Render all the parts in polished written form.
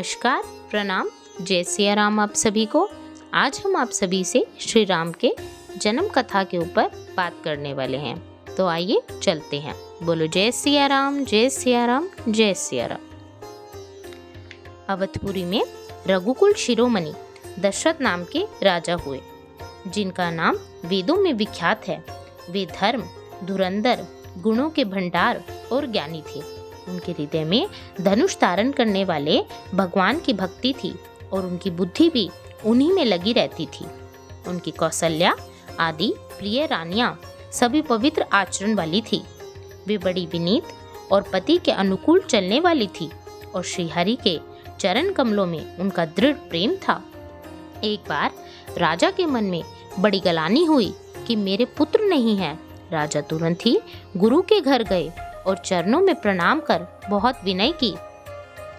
नमस्कार, प्रणाम, जय सिया राम आप सभी को। आज हम आप सभी से श्री राम के जन्म कथा के ऊपर बात करने वाले हैं। तो आइए चलते हैं। बोलो जय सिया राम, जय सिया राम, जय सिया राम। अवधपुरी में रघुकुल शिरोमणि दशरथ नाम के राजा हुए, जिनका नाम वेदों में विख्यात है। वे धर्म, धुरंधर, गुणों के भंडार और ज्ञानी थे। उनके हृदय में धनुष धारण करने वाले भगवान की भक्ति थी और उनकी बुद्धि भी उन्हीं में लगी रहती थी। उनकी कौशल्या आदि प्रिय रानियां सभी पवित्र आचरण वाली थी। वे बड़ी विनीत और पति के अनुकूल चलने वाली थी और श्रीहरि के चरण कमलों में उनका दृढ़ प्रेम था। एक बार राजा के मन में बड़ी गलानी हुई कि मेरे पुत्र नहीं हैं। राजा तुरंत ही गुरु के घर गए और चरणों में प्रणाम कर बहुत विनय की।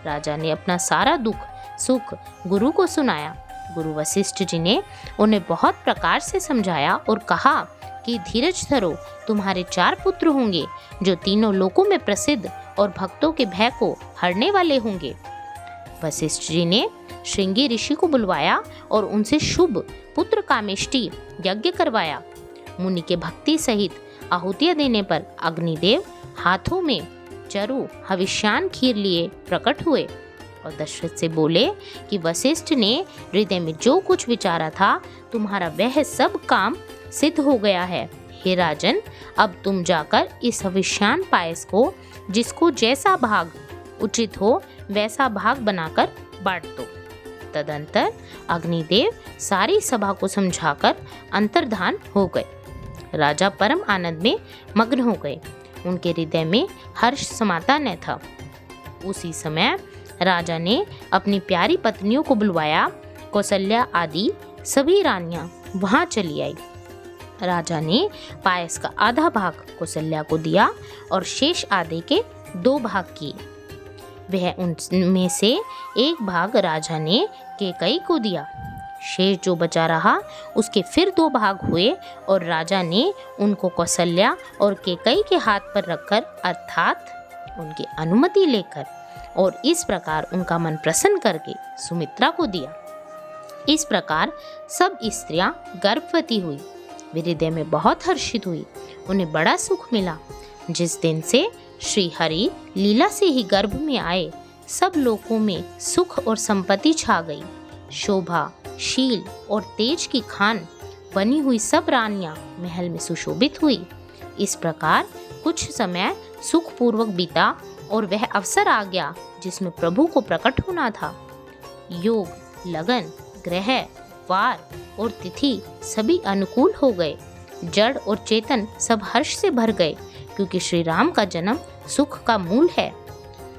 राजा ने अपना सारा दुख सुख गुरु को सुनाया। गुरु वशिष्ठ जी ने उन्हें बहुत प्रकार से समझाया और कहा कि धीरज धरो, तुम्हारे 4 पुत्र होंगे जो तीनों लोकों में प्रसिद्ध और भक्तों के भय को हरने वाले होंगे। वशिष्ठ जी ने श्रृंगी ऋषि को बुलवाया और उनसे शुभ पुत्र कामेष्टि यज्ञ करवाया। मुनि के भक्ति सहित आहुतियां देने पर अग्निदेव हाथों में चरु हविष्यान खीर लिए प्रकट हुए और दशरथ से बोले कि वशिष्ठ ने हृदय में जो कुछ विचारा था, तुम्हारा वह सब काम सिद्ध हो गया है। हे राजन, अब तुम जाकर इस हविष्यान पायस को जिसको जैसा भाग उचित हो वैसा भाग बनाकर बांट दो। तदंतर अग्निदेव सारी सभा को समझाकर अंतर्धान हो गए। राजा परम आनंद में मग्न हो गए। उनके हृदय में हर्ष समाता न था। उसी समय राजा ने अपनी प्यारी पत्नियों को बुलवाया। कौशल्या आदि सभी रानियां वहां चली आई। राजा ने पायस का आधा भाग कौशल्या को दिया और शेष आधे के 2 भाग किए। वह उनमें से एक भाग राजा ने कैकेयी को दिया। शेष जो बचा रहा उसके फिर 2 भाग हुए और राजा ने उनको कौशल्या और कैकेयी के हाथ पर रखकर अर्थात उनकी अनुमति लेकर और इस प्रकार उनका मन प्रसन्न करके सुमित्रा को दिया। इस प्रकार सब स्त्रियां गर्भवती हुई। वे हृदय में बहुत हर्षित हुई। उन्हें बड़ा सुख मिला। जिस दिन से श्री हरि लीला से ही गर्भ में आए, सब लोगों में सुख और संपत्ति छा गई। शोभा, शील और तेज की खान बनी हुई सब रानियां महल में सुशोभित हुई। इस प्रकार कुछ समय सुखपूर्वक बीता और वह अवसर आ गया जिसमें प्रभु को प्रकट होना था। योग, लगन, ग्रह, वार और तिथि सभी अनुकूल हो गए। जड़ और चेतन सब हर्ष से भर गए, क्योंकि श्री राम का जन्म सुख का मूल है।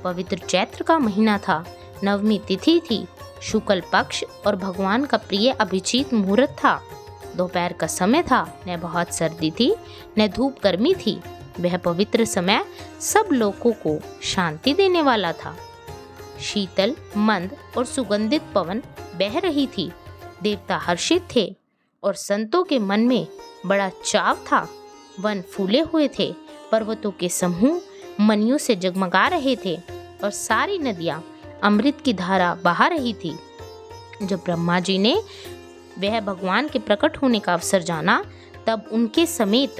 पवित्र चैत्र का महीना था। नवमी तिथि थी। शुक्ल पक्ष और भगवान का प्रिय अभिजीत मुहूर्त था। दोपहर का समय था। न बहुत सर्दी थी न धूप गर्मी थी। वह पवित्र समय सब लोगों को शांति देने वाला था। शीतल, मंद और सुगंधित पवन बह रही थी। देवता हर्षित थे और संतों के मन में बड़ा चाव था। वन फूले हुए थे। पर्वतों के समूह मनियों से जगमगा रहे थे और सारी नदियां अमृत की धारा बहा रही थी। जब ब्रह्मा जी ने वह भगवान के प्रकट होने का अवसर जाना, तब उनके समेत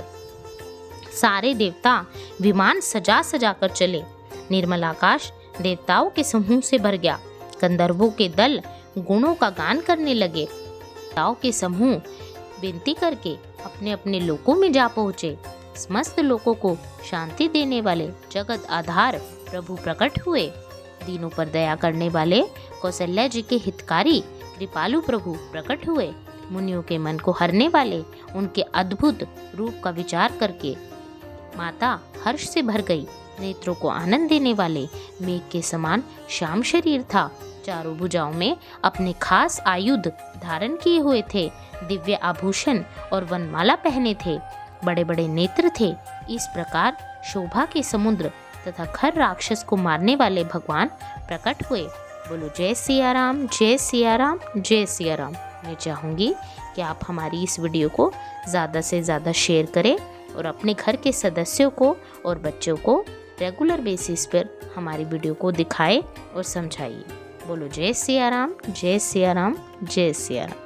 सारे देवता विमान सजा सजा कर चले। निर्मल आकाश देवताओं के समूह से भर गया। गंधर्वों के दल गुणों का गान करने लगे। देवताओं के समूह विनती करके अपने अपने लोकों में जा पहुँचे। समस्त लोगों को शांति देने वाले जगत आधार प्रभु प्रकट हुए। दीनों पर दया करने वाले कौशल्या जी के हितकारी कृपालु प्रभु प्रकट हुए। मुनियों के मन को हरने वाले उनके अद्भुत रूप का विचार करके माता हर्ष से भर गई। नेत्रों को आनंद देने वाले मेघ के समान श्याम शरीर था। चारों भुजाओं में अपने खास आयुध धारण किए हुए थे। दिव्य आभूषण और वनमाला पहने थे। बड़े बड़े नेत्र थे। इस प्रकार शोभा के समुद्र तथा खर राक्षस को मारने वाले भगवान प्रकट हुए। बोलो जय सिया राम, जय सिया राम, जय सिया राम। मैं चाहूँगी कि आप हमारी इस वीडियो को ज़्यादा से ज़्यादा शेयर करें और अपने घर के सदस्यों को और बच्चों को रेगुलर बेसिस पर हमारी वीडियो को दिखाएं और समझाइए। बोलो जय सिया राम, जय सिया राम, जय सिया राम।